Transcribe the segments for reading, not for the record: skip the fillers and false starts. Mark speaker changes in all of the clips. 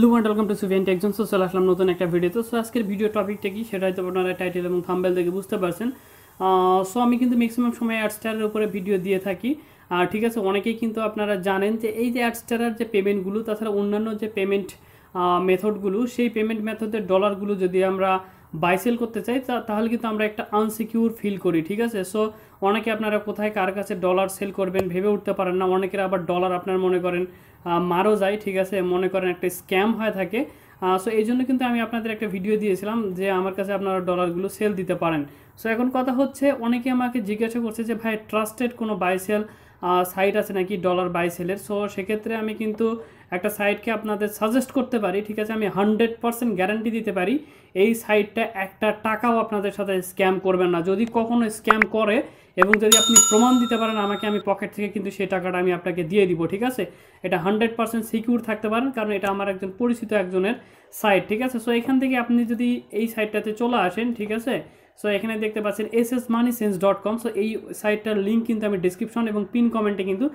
Speaker 1: Hello and welcome to Sufiyan tech zone. চলে আসলাম নতুন একটা ভিডিওতে। সো আজকের ভিডিও টপিকটা কি সেটা হয়তো আপনারা টাইটেল এবং থাম্বনেল দেখে বুঝতে পারছেন। সো আমি কিন্তু ম্যাক্সিমাম সময় অ্যাডস্টারের উপরে ভিডিও দিয়ে থাকি। আর ঠিক আছে, অনেকেই কিন্তু আপনারা জানেন যে এই যে অ্যাডস্টারের যে পেমেন্টগুলো, তাছাড়া অন্যান্য যে পেমেন্ট মেথডগুলো, সেই পেমেন্ট মেথডের ডলারগুলো যদি আমরা বাই সেল করতে চাই তাহলে কিন্তু আমরা একটা আনসিকিউর ফিল করি। ঠিক আছে, সো অনেকে আপনারা কোথায় কার কাছে ডলার সেল করবেন ভেবে উঠতে পারেন না। অনেকের আবার ডলার আপনার মনে করেন মারও যায়, ঠিক আছে, মনে করেন একটা স্ক্যাম হয়ে থাকে। সো এই জন্য কিন্তু আমি আপনাদের একটা ভিডিও দিয়েছিলাম যে আমার কাছে আপনারা ডলারগুলো সেল দিতে পারেন। সো এখন কথা হচ্ছে, অনেকে আমাকে জিজ্ঞাসা করছে যে ভাই ট্রাস্টেড কোনো বাই সেল সাইট আছে নাকি ডলার বাই সেলের। সো সেক্ষেত্রে আমি কিন্তু একটা সাইটকে আপনাদের সাজেস্ট করতে পারি। ঠিক আছে, আমি 100% গ্যারান্টি দিতে পারি এই সাইটটা একটা টাকাও আপনাদের সাথে স্ক্যাম করবেন না। যদি কখনো স্ক্যাম করে এবং যদি আপনি প্রমাণ দিতে পারেন আমাকে, আমি পকেট থেকে কিন্তু সেই টাকাটা আমি আপনাকে দিয়ে দিব। ঠিক আছে, এটা 100% সিকিউর থাকতে পারেন, কারণ এটা আমার একজন পরিচিত একজনের সাইট। ঠিক আছে, সো এখান থেকে আপনি যদি এই সাইটটাতে চলে আসেন, ঠিক আছে, সো এখানে দেখতে পাচ্ছেন ssmoneysense.com। সো এই সাইটটার লিঙ্ক কিন্তু আমি ডিসক্রিপশন এবং পিন কমেন্টে কিন্তু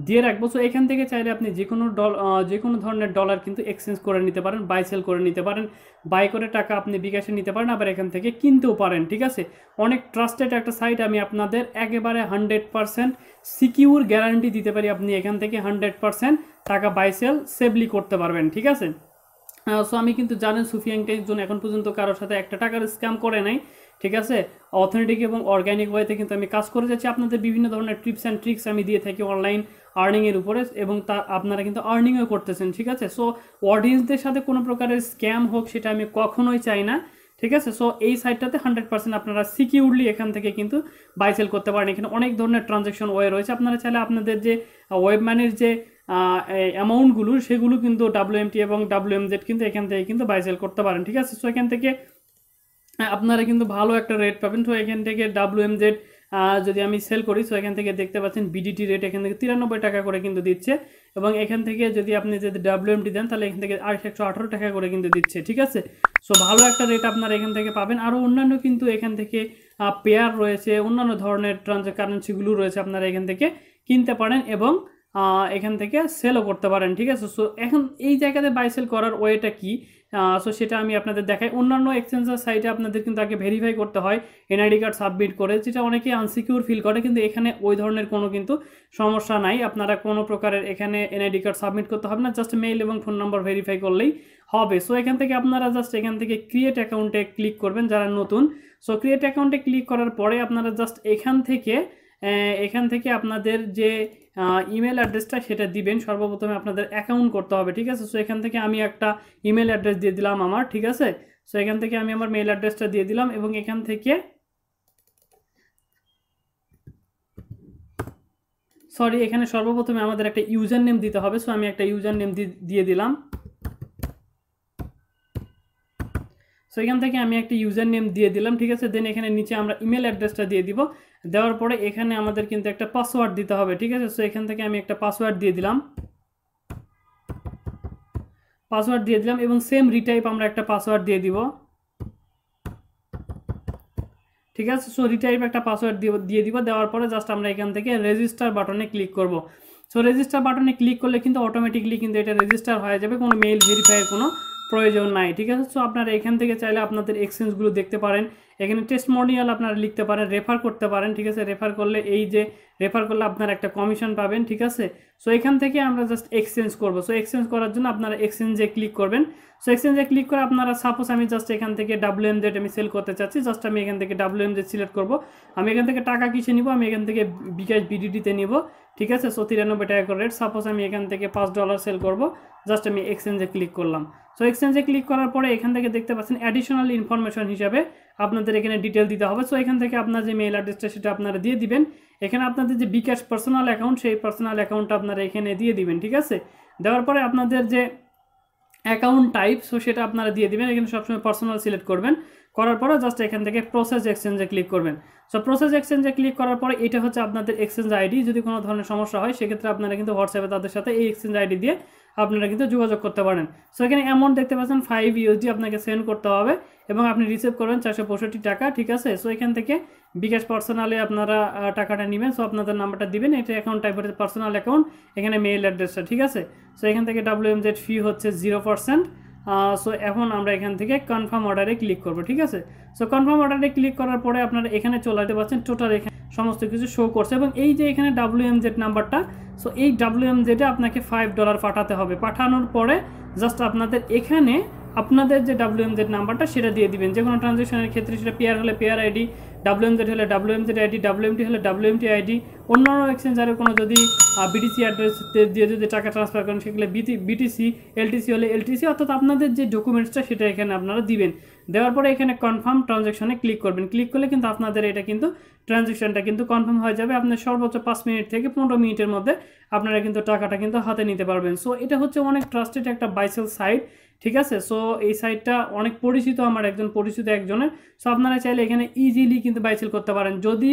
Speaker 1: দিয়ে রাখবো। সো এখান থেকে চাইলে আপনি যে কোনো ধরনের ডলার কিন্তু এক্সচেঞ্জ করে নিতে পারেন, বাই সেল করে নিতে পারেন, বাই করে টাকা আপনি বিকাশে নিতে পারেন, আবার এখান থেকে কিনতেও পারেন। ঠিক আছে, অনেক ট্রাস্টেড একটা সাইট, আমি আপনাদের একেবারে 100% সিকিউর গ্যারান্টি দিতে পারি আপনি এখান থেকে 100% টাকা বাই সেল সেভলি করতে পারবেন। ঠিক আছে, সো আমি কিন্তু জানেন সুফিয়ান টেক জোন এখন পর্যন্ত কারোর সাথে একটা টাকার স্ক্যাম করে নাই। ঠিক আছে, অথেন্টিক এবং অর্গ্যানিক ওয়েতে কিন্তু আমি কাজ করে যাচ্ছি। আপনাদের বিভিন্ন ধরনের টিপস অ্যান্ড ট্রিক্স আমি দিয়ে থাকি অনলাইন আর্নিংয়ের উপরে, এবং তা আপনারা কিন্তু আর্নিংও করতেছেন। ঠিক আছে, সো অডিয়েন্সদের সাথে কোনো প্রকারের স্ক্যাম হোক সেটা আমি কখনোই চাই না। ঠিক আছে, সো এই সাইটটাতে 100% আপনারা সিকিউরলি এখান থেকে কিন্তু বাই সেল করতে পারেন। এখানে অনেক ধরনের ট্রানজ্যাকশন ওয়ে রয়েছে। আপনারা চাইলে আপনাদের যে ওয়েব মানির যে অ্যামাউন্টগুলো সেগুলো কিন্তু WMT এবং WMZ কিন্তু এখান থেকে কিন্তু বাই সেল করতে পারেন। ঠিক আছে, সো এখান থেকে আপনারা কিন্তু ভালো একটা রেট পাবেন। তো এখান থেকে WMZ যদি আমি সেল করি, সো এখান থেকে দেখতে পাচ্ছেন BDT রেট এখান থেকে 93 টাকা করে কিন্তু দিচ্ছে, এবং এখান থেকে যদি আপনি যদি WMT দেন তাহলে এখান থেকে 118 টাকা করে কিন্তু দিচ্ছে। ঠিক আছে, সো ভালো একটা রেট আপনারা এখান থেকে পাবেন। আরও অন্যান্য কিন্তু এখান থেকে পেয়ার রয়েছে, অন্যান্য ধরনের কারেন্সিগুলো রয়েছে, আপনারা এখান থেকে কিনতে পারেন এবং এখান থেকে সেলও করতে পারেন। ঠিক আছে, সো এখন এই জায়গাতে বাই সেল করার ওয়েটা কি, সো সেটা আমি আপনাদের দেখাই। অন্যান্য এক্সচেঞ্জের সাইটে আপনাদের কিন্তু আগে ভেরিফাই করতে হয় NID কার্ড সাবমিট করে, যেটা অনেকে আনসিকিউর ফিল করে, কিন্তু এখানে ওই ধরনের কোনো কিন্তু সমস্যা নাই। আপনারা কোনো প্রকারের এখানে NID কার্ড সাবমিট করতে হবে না, জাস্ট মেইল এবং ফোন নাম্বার ভেরিফাই করলেই হবে। সো এখান থেকে আপনারা জাস্ট এখান থেকে ক্রিয়েট অ্যাকাউন্টে ক্লিক করবেন যারা নতুন। সো ক্রিয়েট অ্যাকাউন্টে ক্লিক করার পরে আপনারা জাস্ট এখান থেকে আপনাদের যে ইমেল অ্যাড্রেসটা সেটা দিবেন। সর্বপ্রথমে আপনাদের অ্যাকাউন্ট করতে হবে। ঠিক আছে, সো এখান থেকে আমি একটা ইমেল অ্যাড্রেস দিয়ে দিলাম আমার। ঠিক আছে, সো এখান থেকে আমি আমার মেল অ্যাড্রেসটা দিয়ে দিলাম, এবং এখান থেকে এখানে সর্বপ্রথমে আমাদের একটা ইউজার নেম দিতে হবে। সো আমি একটা ইউজার নেম দিয়ে দিলাম। সো এখান থেকে আমি একটা ইউজার নেম দিয়ে দিলাম। ঠিক আছে, দেন এখানে নিচে আমরা ইমেল অ্যাড্রেসটা দিয়ে দিব। দেওয়ার পরে এখানে আমাদের কিন্তু একটা পাসওয়ার্ড দিতে হবে। ঠিক আছে, সো এখান থেকে আমি একটা পাসওয়ার্ড দিয়ে দিলাম এবং সেম রিটাইপ আমরা একটা পাসওয়ার্ড দিয়ে দিব। ঠিক আছে, সো রিটাইপ একটা পাসওয়ার্ড দিয়ে দিব। দেওয়ার পরে জাস্ট আমরা এখান থেকে রেজিস্টার বাটনে ক্লিক করব। সো রেজিস্টার বাটনে ক্লিক করলে কিন্তু অটোমেটিকলি কিন্তু এটা রেজিস্টার হয়ে যাবে, কোনো মেইল ভেরিফাইয়ের কোনো প্রয়োজন নাই। ঠিক আছে, সো আপনারা এখান থেকে চাইলে আপনাদের এক্সচেঞ্জগুলো দেখতে পারেন। এখানে টেস্টিমোনিয়াল আপনারা লিখতে পারেন, রেফার করতে পারেন। ঠিক আছে, রেফার করলে আপনারা একটা কমিশন পাবেন। ঠিক আছে, সো এখান থেকে আমরা জাস্ট এক্সচেঞ্জ করব। সো এক্সচেঞ্জ করার জন্য আপনারা এক্সচেঞ্জে ক্লিক করবেন। সো এক্সচেঞ্জে ক্লিক করে আপনারা সাপোজ আমি জাস্ট এখান থেকে WMZ আমি সেল করতে চাচ্ছি, জাস্ট আমি এখান থেকে WMZ সিলেক্ট করব। আমি এখান থেকে টাকা কিসে নিব, আমি এখান থেকে বিকাশ BDT-তে নিব। ঠিক আছে, সো 93 টাকা করে রেট। সাপোজ আমি এখান থেকে $5 সেল করব, জাস্ট আমি এক্সচেঞ্জে ক্লিক করলাম। সো এক্সচেঞ্জে ক্লিক করার পরে এখান থেকে দেখতে পাচ্ছেন অ্যাডিশনাল ইনফরমেশন হিসাবে আপনাদের এখানে ডিটেল দিতে হবে। সো এখান থেকে আপনার যে মেইল অ্যাড্রেসটা সেটা আপনারা দিয়ে দিবেন। এখানে আপনাদের যে বিকাশ পার্সোনাল অ্যাকাউন্ট, সেই পার্সোনাল অ্যাকাউন্টটা আপনারা এখানে দিয়ে দিবেন। ঠিক আছে, দেওয়ার পরে আপনাদের যে অ্যাকাউন্ট টাইপ, সো সেটা আপনারা দিয়ে দিবেন। এখানে সবসময় পার্সোনাল সিলেক্ট করবেন। করার পরে জাস্ট এখান থেকে প্রসেস এক্সচেঞ্জে ক্লিক করবেন। সো প্রসেস এক্সচেঞ্জে ক্লিক করার পরে এটা হচ্ছে আপনাদের এক্সচেঞ্জ আইডি। যদি কোনো ধরনের সমস্যা হয় সেক্ষেত্রে আপনারা কিন্তু হোয়াটসঅ্যাপে তাদের সাথে এই এক্সচেঞ্জ আইডি দিয়ে আপনারা কিন্তু যোগাযোগ করতে পারেন। সো এখানে অ্যামাউন্ট দেখতে পাচ্ছেন 5 ইউএসডি আপনাকে সেন্ড করতে হবে এবং আপনি রিসিভ করবেন 465 টাকা, ঠিক আছে। সো এখান থেকে বিকাশ পার্সোনালে আপনারা টাকাটা নেবেন। সো আপনাদের নাম্বারটা দিবেন, এটা অ্যাকাউন্ট টাইপ হচ্ছে পার্সোনাল অ্যাকাউন্ট, এখানে মেইল অ্যাড্রেসটা, ঠিক আছে। সো এখান থেকে WMZ ফি হচ্ছে 0%। সো এখন আমরা এখান থেকে কনফার্ম অর্ডারে ক্লিক করব, ঠিক আছে। সো কনফার্ম অর্ডারে ক্লিক করার পরে আপনারা এখানে চলে আসতে পারছেন, টোটাল এখানে সমস্ত কিছু শো করছে এবং এই যে এখানে WMZ নাম্বারটা, সো এই WMZ এ আপনাকে $5 পাঠাতে হবে। পাঠানোর পরে জাস্ট আপনাদের এখানে আপনাদের যে WMZ নাম্বারটা সেটা দিয়ে দিবেন। যে কোনো ট্রানজ্যাকশনের ক্ষেত্রে সেটা পেয়ার হলে পেয়ার আইডি, WMZ হলে WMZ আইডি, WMT হলে WMT আইডি, অন্যান্য এক্সচেঞ্জারের কোনো যদি BTC অ্যাড্রেস দিয়ে যদি টাকা ট্রান্সফার করেন সেগুলো BTC, LTC হলে LTC, অর্থাৎ আপনাদের যে ডকুমেন্টসটা সেটা এখানে আপনারা দিবেন। দেওয়ার পরে এখানে কনফার্ম ট্রানজ্যাকশনে ক্লিক করবেন। ক্লিক করলে কিন্তু আপনাদের এটা কিন্তু ট্রানজ্যাকশনটা কিন্তু কনফার্ম হয়ে যাবে। আপনার সর্বোচ্চ 5 মিনিট থেকে 15 মিনিটের মধ্যে আপনারা কিন্তু টাকাটা কিন্তু হাতে নিতে পারবেন। সো এটা হচ্ছে অনেক ট্রাস্টেড একটা বাইসেল সাইট, ঠিক আছে। সো এই সাইটটা অনেক পরিচিত, আমার একজন পরিচিত একজনের। সো আপনারা চাইলে এখানে ইজিলি কিন্তু বাইসেল করতে পারেন। যদি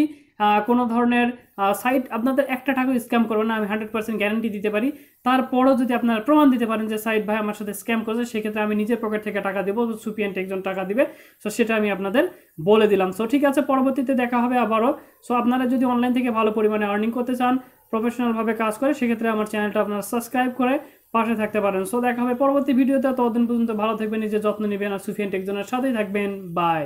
Speaker 1: কোনো ধরনের সাইট আপনাদের একটা টাকাও স্ক্যাম করবে না, আমি 100% গ্যারান্টি দিতে পারি। তারপরও যদি আপনারা প্রমাণ দিতে পারেন যে সাইট ভাই আমার সাথে স্ক্যাম করেছে, সেক্ষেত্রে আমি নিজের পকেট থেকে টাকা দেবো, সুপিয়ান্ট একজন টাকা দিবে। সো সেটা আমি আপনাদের বলে দিলাম। সো ঠিক আছে, পরবর্তীতে দেখা হবে আবারও। সো আপনারা যদি অনলাইন থেকে ভালো পরিমাণে আর্নিং করতে চান, প্রফেশনালভাবে কাজ করে, সেক্ষেত্রে আমার চ্যানেলটা আপনারা সাবস্ক্রাইব করে পাশে থাকতে পারেন। সো দেখা হবে পরবর্তী ভিডিওতে। ততদিন পর্যন্ত ভালো থাকবেন, নিজের যত্ন নেবেন আর সুফিয়ান্ট একজনের সাথেই থাকবেন। বাই।